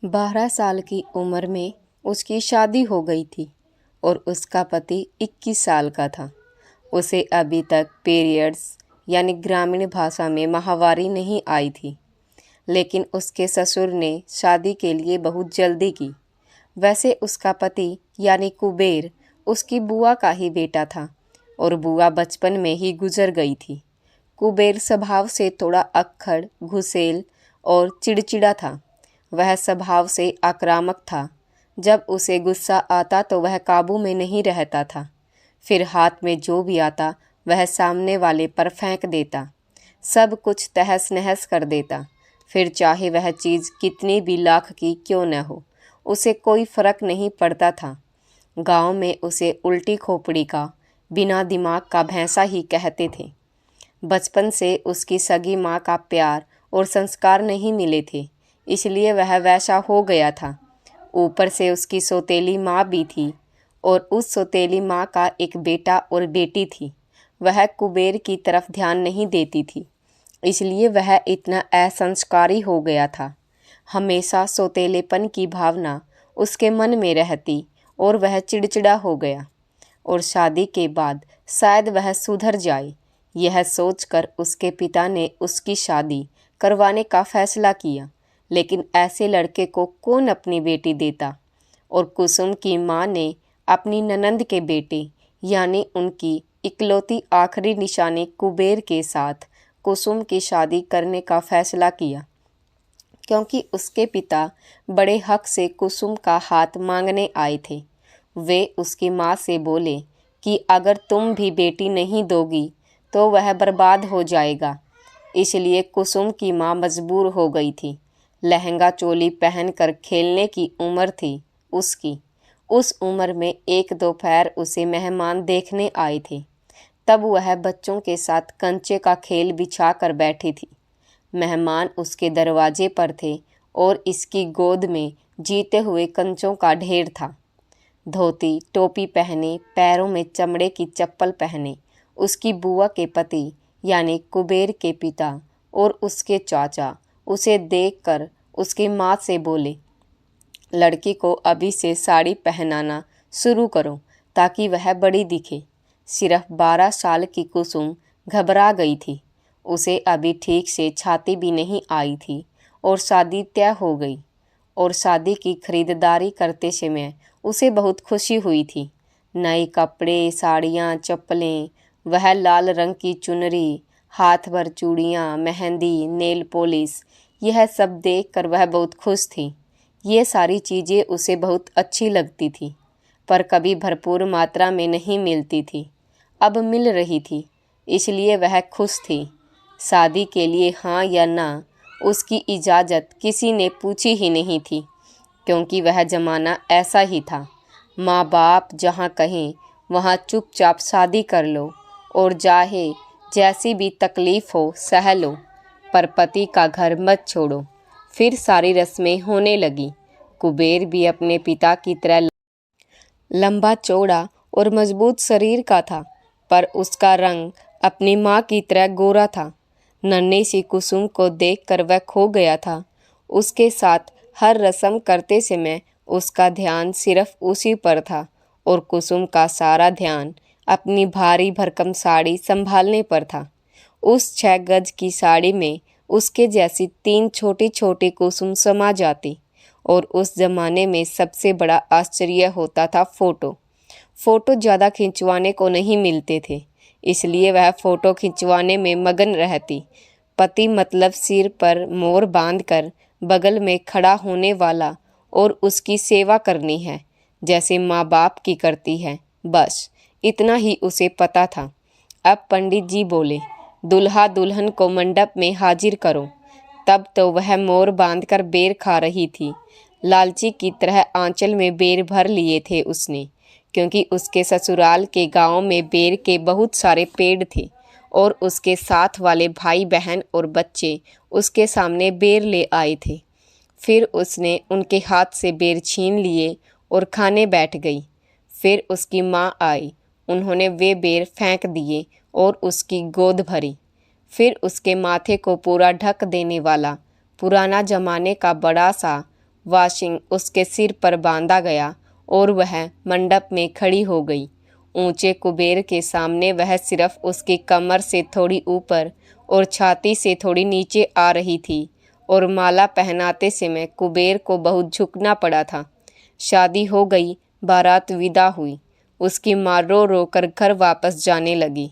12 साल की उम्र में उसकी शादी हो गई थी और उसका पति 21 साल का था। उसे अभी तक पीरियड्स यानी ग्रामीण भाषा में माहवारी नहीं आई थी, लेकिन उसके ससुर ने शादी के लिए बहुत जल्दी की। वैसे उसका पति यानी कुबेर उसकी बुआ का ही बेटा था और बुआ बचपन में ही गुजर गई थी। कुबेर स्वभाव से थोड़ा अक्खड़, घुसेल और चिड़चिड़ा था। वह स्वभाव से आक्रामक था। जब उसे गुस्सा आता तो वह काबू में नहीं रहता था। फिर हाथ में जो भी आता वह सामने वाले पर फेंक देता, सब कुछ तहस नहस कर देता। फिर चाहे वह चीज़ कितनी भी लाख की क्यों न हो, उसे कोई फर्क नहीं पड़ता था। गांव में उसे उल्टी खोपड़ी का, बिना दिमाग का भैंसा ही कहते थे। बचपन से उसकी सगी माँ का प्यार और संस्कार नहीं मिले थे, इसलिए वह वैसा हो गया था। ऊपर से उसकी सौतेली माँ भी थी और उस सौतेली माँ का एक बेटा और बेटी थी। वह कुबेर की तरफ ध्यान नहीं देती थी, इसलिए वह इतना असंस्कारी हो गया था। हमेशा सौतेलेपन की भावना उसके मन में रहती और वह चिड़चिड़ा हो गया और शादी के बाद शायद वह सुधर जाए। यह सोचकर उसके पिता ने उसकी शादी करवाने का फैसला किया, लेकिन ऐसे लड़के को कौन अपनी बेटी देता। और कुसुम की माँ ने अपनी ननंद के बेटे यानी उनकी इकलौती आखिरी निशानी कुबेर के साथ कुसुम की शादी करने का फैसला किया, क्योंकि उसके पिता बड़े हक से कुसुम का हाथ मांगने आए थे। वे उसकी माँ से बोले कि अगर तुम भी बेटी नहीं दोगी तो वह बर्बाद हो जाएगा। इसलिए कुसुम की माँ मजबूर हो गई थी। लहंगा चोली पहनकर खेलने की उम्र थी उसकी। उस उम्र में एक दोपहर उसे मेहमान देखने आए थे। तब वह बच्चों के साथ कंचे का खेल बिछा कर बैठी थी। मेहमान उसके दरवाजे पर थे और इसकी गोद में जीते हुए कंचों का ढेर था। धोती टोपी पहने, पैरों में चमड़े की चप्पल पहने उसकी बुआ के पति यानी कुबेर के पिता और उसके चाचा उसे देखकर उसकी माँ से बोले, लड़की को अभी से साड़ी पहनाना शुरू करो ताकि वह बड़ी दिखे। सिर्फ 12 साल की कुसुम घबरा गई थी। उसे अभी ठीक से छाती भी नहीं आई थी और शादी तय हो गई। और शादी की खरीदारी करते समय उसे बहुत खुशी हुई थी। नए कपड़े, साड़ियाँ, चप्पलें, वह लाल रंग की चुनरी, हाथ भर चूड़ियाँ, मेहंदी, नेल पॉलिश, यह सब देखकर वह बहुत खुश थी। ये सारी चीज़ें उसे बहुत अच्छी लगती थी, पर कभी भरपूर मात्रा में नहीं मिलती थी। अब मिल रही थी, इसलिए वह खुश थी। शादी के लिए हाँ या ना उसकी इजाज़त किसी ने पूछी ही नहीं थी, क्योंकि वह ज़माना ऐसा ही था। माँ बाप जहाँ कहें वहाँ चुपचाप शादी कर लो और चाहे जैसी भी तकलीफ़ हो सह लो, पर पति का घर मत छोड़ो। फिर सारी रस्में होने लगी। कुबेर भी अपने पिता की तरह लंबा चौड़ा और मजबूत शरीर का था, पर उसका रंग अपनी माँ की तरह गोरा था। नन्ही सी कुसुम को देखकर वह खो गया था। उसके साथ हर रस्म करते समय उसका ध्यान सिर्फ उसी पर था और कुसुम का सारा ध्यान अपनी भारी भरकम साड़ी संभालने पर था। उस 6 गज की साड़ी में उसके जैसी 3 छोटी छोटी कुसुम समा जाती। और उस ज़माने में सबसे बड़ा आश्चर्य होता था फ़ोटो ज़्यादा खिंचवाने को नहीं मिलते थे, इसलिए वह फ़ोटो खिंचवाने में मगन रहती। पति मतलब सिर पर मोर बांधकर बगल में खड़ा होने वाला और उसकी सेवा करनी है जैसे माँ बाप की करती है, बस इतना ही उसे पता था। अब पंडित जी बोले, दुल्हा दुल्हन को मंडप में हाजिर करो। तब तो वह मोर बांधकर बेर खा रही थी। लालची की तरह आंचल में बेर भर लिए थे उसने, क्योंकि उसके ससुराल के गांव में बेर के बहुत सारे पेड़ थे और उसके साथ वाले भाई बहन और बच्चे उसके सामने बेर ले आए थे। फिर उसने उनके हाथ से बेर छीन लिए और खाने बैठ गई। फिर उसकी माँ आई, उन्होंने वे बेर फेंक दिए और उसकी गोद भरी। फिर उसके माथे को पूरा ढक देने वाला पुराना जमाने का बड़ा सा वाशिंग उसके सिर पर बांधा गया और वह मंडप में खड़ी हो गई। ऊंचे कुबेर के सामने वह सिर्फ उसकी कमर से थोड़ी ऊपर और छाती से थोड़ी नीचे आ रही थी और माला पहनाते समय कुबेर को बहुत झुकना पड़ा था। शादी हो गई, बारात विदा हुई। उसकी माँ रो रो कर घर वापस जाने लगी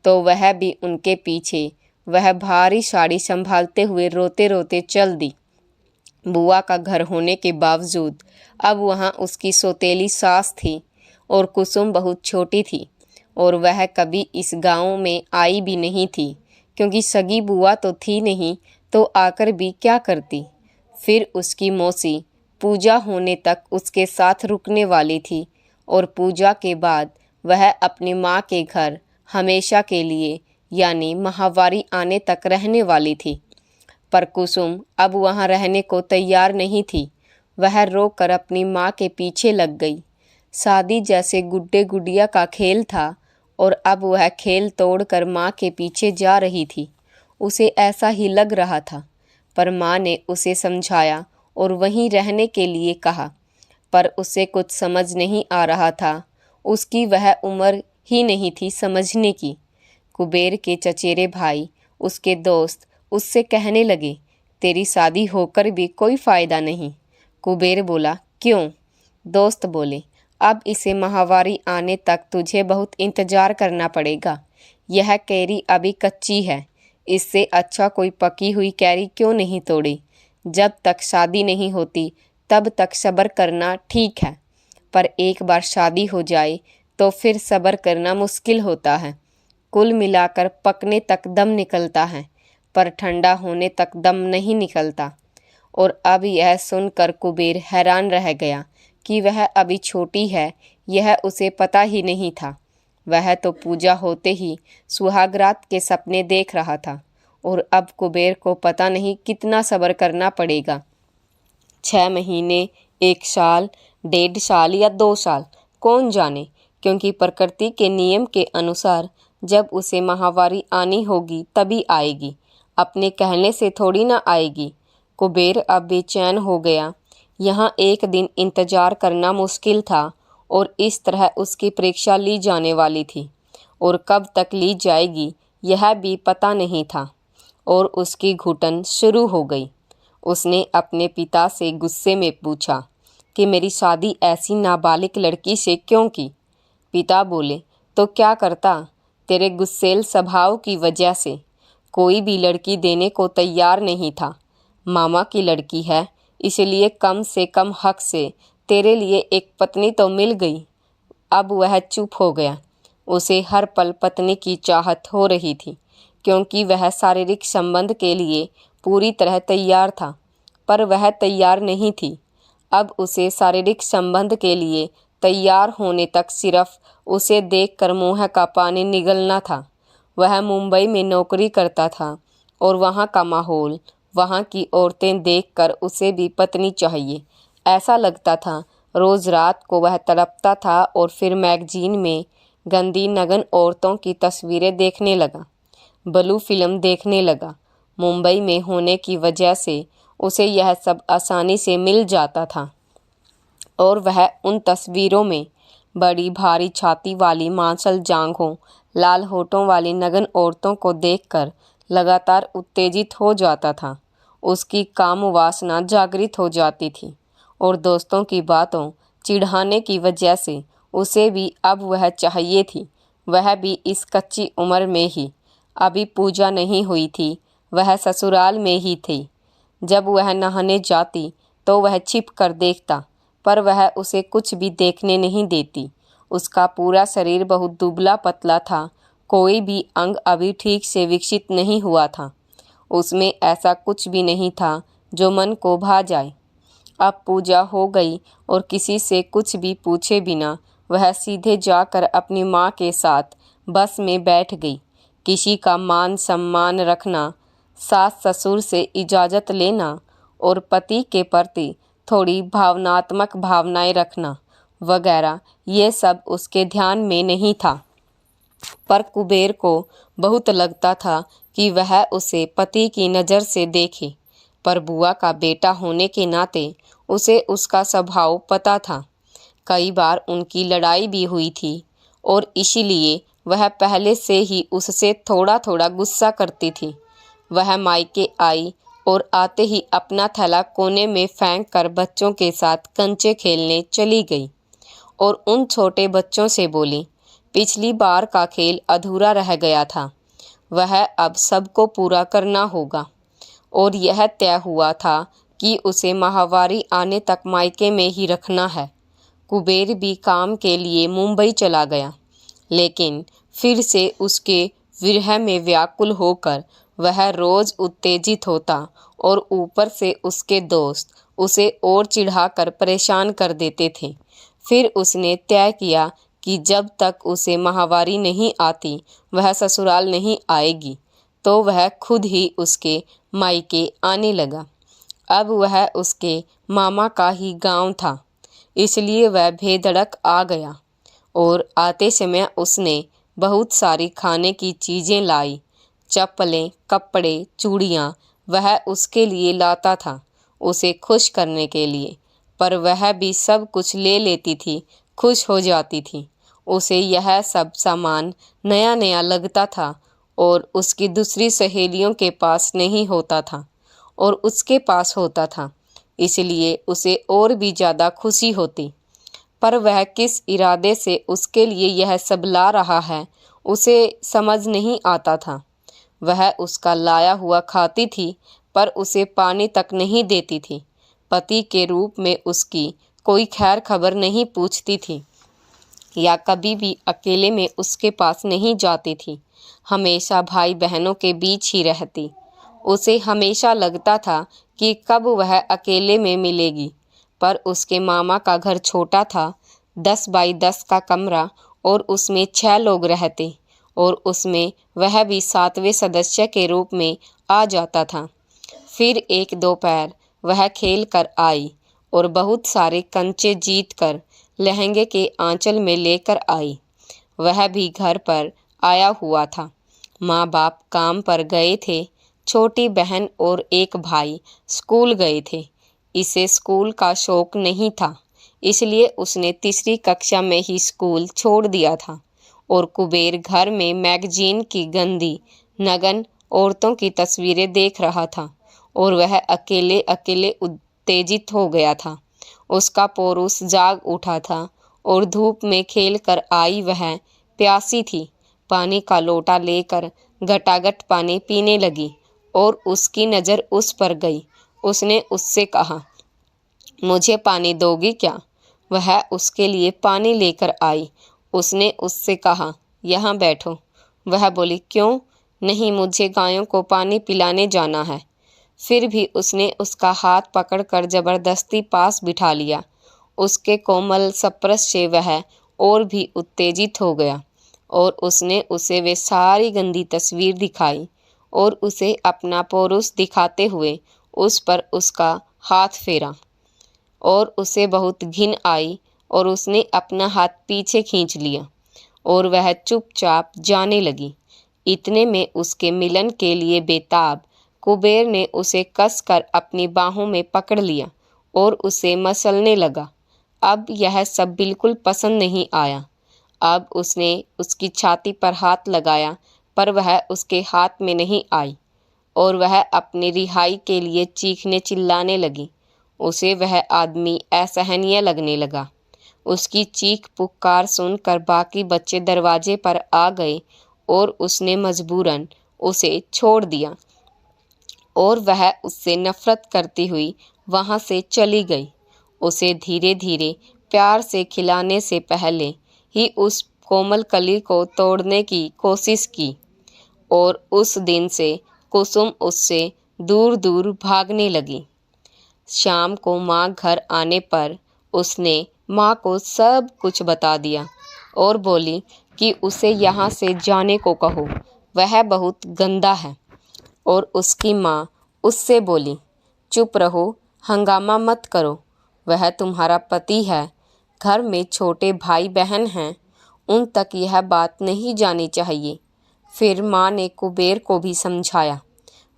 तो वह भी उनके पीछे। वह भारी साड़ी संभालते हुए रोते रोते चल दी। बुआ का घर होने के बावजूद अब वहाँ उसकी सौतेली सास थी और कुसुम बहुत छोटी थी और वह कभी इस गांव में आई भी नहीं थी, क्योंकि सगी बुआ तो थी नहीं तो आकर भी क्या करती। फिर उसकी मौसी पूजा होने तक उसके साथ रुकने वाली थी और पूजा के बाद वह अपनी माँ के घर हमेशा के लिए यानी माहवारी आने तक रहने वाली थी। पर कुसुम अब वहाँ रहने को तैयार नहीं थी। वह रो कर अपनी माँ के पीछे लग गई। शादी जैसे गुड्डे गुड़िया का खेल था और अब वह खेल तोड़कर माँ के पीछे जा रही थी। उसे ऐसा ही लग रहा था, पर माँ ने उसे समझाया और वहीं रहने के लिए कहा, पर उसे कुछ समझ नहीं आ रहा था। उसकी वह उम्र ही नहीं थी समझने की। कुबेर के चचेरे भाई, उसके दोस्त उससे कहने लगे, तेरी शादी होकर भी कोई फ़ायदा नहीं। कुबेर बोला, क्यों? दोस्त बोले, अब इसे माहवारी आने तक तुझे बहुत इंतज़ार करना पड़ेगा। यह कैरी अभी कच्ची है, इससे अच्छा कोई पकी हुई कैरी क्यों नहीं तोड़ी। जब तक शादी नहीं होती तब तक सब्र करना ठीक है, पर एक बार शादी हो जाए तो फिर सब्र करना मुश्किल होता है। कुल मिलाकर पकने तक दम निकलता है, पर ठंडा होने तक दम नहीं निकलता। और अब यह सुनकर कुबेर हैरान रह गया कि वह अभी छोटी है, यह उसे पता ही नहीं था। वह तो पूजा होते ही सुहागरात के सपने देख रहा था और अब कुबेर को पता नहीं कितना सब्र करना पड़ेगा। 6 महीने, 1 साल, 1.5 साल या 2 साल, कौन जाने, क्योंकि प्रकृति के नियम के अनुसार जब उसे माहवारी आनी होगी तभी आएगी, अपने कहने से थोड़ी ना आएगी। कुबेर अब बेचैन हो गया। यहाँ एक दिन इंतजार करना मुश्किल था और इस तरह उसकी परीक्षा ली जाने वाली थी और कब तक ली जाएगी यह भी पता नहीं था। और उसकी घुटन शुरू हो गई। उसने अपने पिता से गुस्से में पूछा कि मेरी शादी ऐसी नाबालिग लड़की से क्यों की। पिता बोले, तो क्या करता, तेरे गुस्सेल स्वभाव की वजह से कोई भी लड़की देने को तैयार नहीं था। मामा की लड़की है, इसलिए कम से कम हक से तेरे लिए एक पत्नी तो मिल गई। अब वह चुप हो गया। उसे हर पल पत्नी की चाहत हो रही थी, क्योंकि वह शारीरिक संबंध के लिए पूरी तरह तैयार था, पर वह तैयार नहीं थी। अब उसे शारीरिक संबंध के लिए तैयार होने तक सिर्फ उसे देखकर मुँह का पानी निगलना था। वह मुंबई में नौकरी करता था और वहाँ का माहौल, वहाँ की औरतें देखकर उसे भी पत्नी चाहिए ऐसा लगता था। रोज़ रात को वह तड़पता था और फिर मैगजीन में गंदी नग्न औरतों की तस्वीरें देखने लगा, ब्लू फिल्म देखने लगा। मुंबई में होने की वजह से उसे यह सब आसानी से मिल जाता था और वह उन तस्वीरों में बड़ी भारी छाती वाली मांसल जांघों, लाल होठों वाली नग्न औरतों को देखकर लगातार उत्तेजित हो जाता था। उसकी काम वासना जागृत हो जाती थी और दोस्तों की बातों चिढ़ाने की वजह से उसे भी अब वह चाहिए थी, वह भी इस कच्ची उम्र में ही। अभी पूजा नहीं हुई थी, वह ससुराल में ही थी। जब वह नहाने जाती तो वह छिप कर देखता, पर वह उसे कुछ भी देखने नहीं देती। उसका पूरा शरीर बहुत दुबला पतला था, कोई भी अंग अभी ठीक से विकसित नहीं हुआ था। उसमें ऐसा कुछ भी नहीं था जो मन को भा जाए। अब पूजा हो गई और किसी से कुछ भी पूछे बिना वह सीधे जाकर अपनी माँ के साथ बस में बैठ गई। किसी का मान सम्मान रखना, सास ससुर से इजाज़त लेना और पति के प्रति थोड़ी भावनात्मक भावनाएं रखना वगैरह, ये सब उसके ध्यान में नहीं था। पर कुबेर को बहुत लगता था कि वह उसे पति की नज़र से देखे, पर बुआ का बेटा होने के नाते उसे उसका स्वभाव पता था। कई बार उनकी लड़ाई भी हुई थी और इसीलिए वह पहले से ही उससे थोड़ा थोड़ा गुस्सा करती थी। वह मायके आई और आते ही अपना थैला कोने में फेंक कर बच्चों के साथ कंचे खेलने चली गई और उन छोटे बच्चों से बोली, पिछली बार का खेल अधूरा रह गया था, वह अब सबको पूरा करना होगा। और यह तय हुआ था कि उसे माहवारी आने तक मायके में ही रखना है। कुबेर भी काम के लिए मुंबई चला गया, लेकिन फिर से उसके विरह में व्याकुल होकर वह रोज उत्तेजित होता और ऊपर से उसके दोस्त उसे और चिढ़ाकर परेशान कर देते थे। फिर उसने तय किया कि जब तक उसे माहवारी नहीं आती वह ससुराल नहीं आएगी, तो वह खुद ही उसके मायके आने लगा। अब वह उसके मामा का ही गांव था, इसलिए वह बेधड़क आ गया और आते समय उसने बहुत सारी खाने की चीज़ें लाई। चप्पलें, कपड़े, चूड़ियाँ वह उसके लिए लाता था, उसे खुश करने के लिए, पर वह भी सब कुछ ले लेती थी, खुश हो जाती थी। उसे यह सब सामान नया नया लगता था और उसकी दूसरी सहेलियों के पास नहीं होता था और उसके पास होता था, इसलिए उसे और भी ज़्यादा खुशी होती। पर वह किस इरादे से उसके लिए यह सब ला रहा है उसे समझ नहीं आता था। वह उसका लाया हुआ खाती थी पर उसे पानी तक नहीं देती थी। पति के रूप में उसकी कोई खैर खबर नहीं पूछती थी या कभी भी अकेले में उसके पास नहीं जाती थी, हमेशा भाई बहनों के बीच ही रहती। उसे हमेशा लगता था कि कब वह अकेले में मिलेगी, पर उसके मामा का घर छोटा था, 10 बाई 10 का कमरा और उसमें 6 लोग रहते और उसमें वह भी 7वें सदस्य के रूप में आ जाता था। फिर एक दोपहर वह खेल कर आई और बहुत सारे कंचे जीत कर लहंगे के आंचल में लेकर आई। वह भी घर पर आया हुआ था। माँ बाप काम पर गए थे, छोटी बहन और एक भाई स्कूल गए थे। इसे स्कूल का शौक नहीं था, इसलिए उसने तीसरी कक्षा में ही स्कूल छोड़ दिया था और कुबेर घर में मैगजीन की गंदी नग्न औरतों की तस्वीरें देख रहा था और वह अकेले अकेले उत्तेजित हो गया था। उसका पौरुष जाग उठा था और धूप में खेल कर आई वह प्यासी थी। पानी का लोटा लेकर घटाघट पानी पीने लगी और उसकी नज़र उस पर गई। उसने उससे कहा, मुझे पानी दोगी क्या? वह उसके लिए पानी लेकर आई। उसने उससे कहा, यहाँ बैठो। वह बोली, क्यों? नहीं, मुझे गायों को पानी पिलाने जाना है। फिर भी उसने उसका हाथ पकड़कर जबरदस्ती पास बिठा लिया। उसके कोमल स्पर्श से वह और भी उत्तेजित हो गया और उसने उसे वे सारी गंदी तस्वीर दिखाई और उसे अपना पौरुष दिखाते हुए उस पर उसका हाथ फेरा और उसे बहुत घिन आई और उसने अपना हाथ पीछे खींच लिया और वह चुपचाप जाने लगी। इतने में उसके मिलन के लिए बेताब कुबेर ने उसे कसकर अपनी बाहों में पकड़ लिया और उसे मसलने लगा। अब यह सब बिल्कुल पसंद नहीं आया। अब उसने उसकी छाती पर हाथ लगाया, पर वह उसके हाथ में नहीं आई और वह अपनी रिहाई के लिए चीखने चिल्लाने लगी। उसे वह आदमी असहनीय लगने लगा। उसकी चीख पुकार सुनकर बाकी बच्चे दरवाजे पर आ गए और उसने मजबूरन उसे छोड़ दिया और वह उससे नफरत करती हुई वहाँ से चली गई। उसे धीरे धीरे प्यार से खिलाने से पहले ही उस कोमल कली को तोड़ने की कोशिश की और उस दिन से कुसुम उससे दूर दूर भागने लगी। शाम को माँ घर आने पर उसने माँ को सब कुछ बता दिया और बोली कि उसे यहाँ से जाने को कहो, वह बहुत गंदा है। और उसकी माँ उससे बोली, चुप रहो, हंगामा मत करो, वह तुम्हारा पति है। घर में छोटे भाई बहन हैं, उन तक यह बात नहीं जानी चाहिए। फिर माँ ने कुबेर को भी समझाया,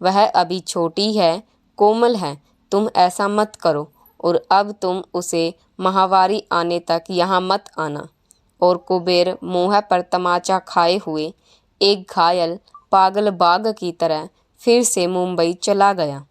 वह अभी छोटी है, कोमल है, तुम ऐसा मत करो, और अब तुम उसे माहवारी आने तक यहाँ मत आना। और कुबेर मुँह पर तमाचा खाए हुए एक घायल पागल बाघ की तरह फिर से मुंबई चला गया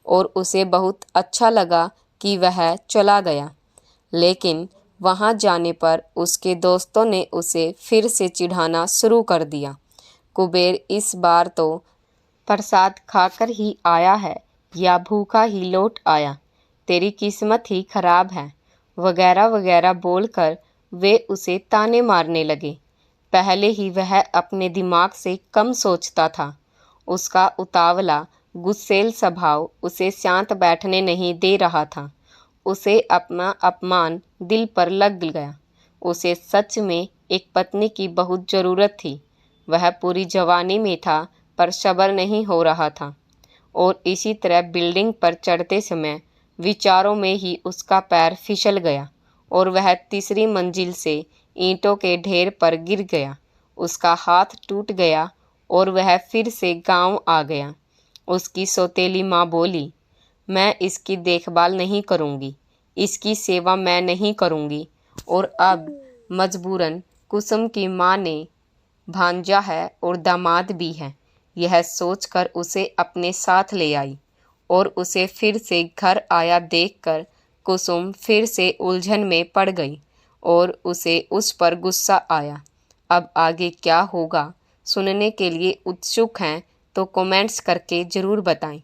और उसे बहुत अच्छा लगा कि वह चला गया। लेकिन वहाँ जाने पर उसके दोस्तों ने उसे फिर से चिढ़ाना शुरू कर दिया। कुबेर इस बार तो प्रसाद खाकर ही आया है या भूखा ही लौट आया, तेरी किस्मत ही खराब है, वगैरह वगैरह बोलकर वे उसे ताने मारने लगे। पहले ही वह अपने दिमाग से कम सोचता था। उसका उतावला गुस्सैल स्वभाव उसे शांत बैठने नहीं दे रहा था। उसे अपना अपमान दिल पर लग गया। उसे सच में एक पत्नी की बहुत ज़रूरत थी। वह पूरी जवानी में था पर सब्र नहीं हो रहा था। और इसी तरह बिल्डिंग पर चढ़ते समय विचारों में ही उसका पैर फिसल गया और वह तीसरी मंजिल से ईंटों के ढेर पर गिर गया। उसका हाथ टूट गया और वह फिर से गांव आ गया। उसकी सौतेली माँ बोली, मैं इसकी देखभाल नहीं करूँगी, इसकी सेवा मैं नहीं करूँगी। और अब मजबूरन कुसुम की माँ ने भांजा है और दामाद भी है, यह सोचकर उसे अपने साथ ले आई। और उसे फिर से घर आया देखकर कुसुम फिर से उलझन में पड़ गई और उसे उस पर गुस्सा आया। अब आगे क्या होगा सुनने के लिए उत्सुक हैं तो कमेंट्स करके ज़रूर बताएं।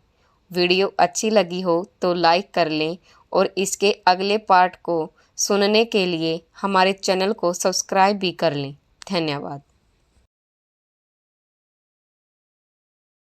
वीडियो अच्छी लगी हो तो लाइक कर लें और इसके अगले पार्ट को सुनने के लिए हमारे चैनल को सब्सक्राइब भी कर लें। धन्यवाद।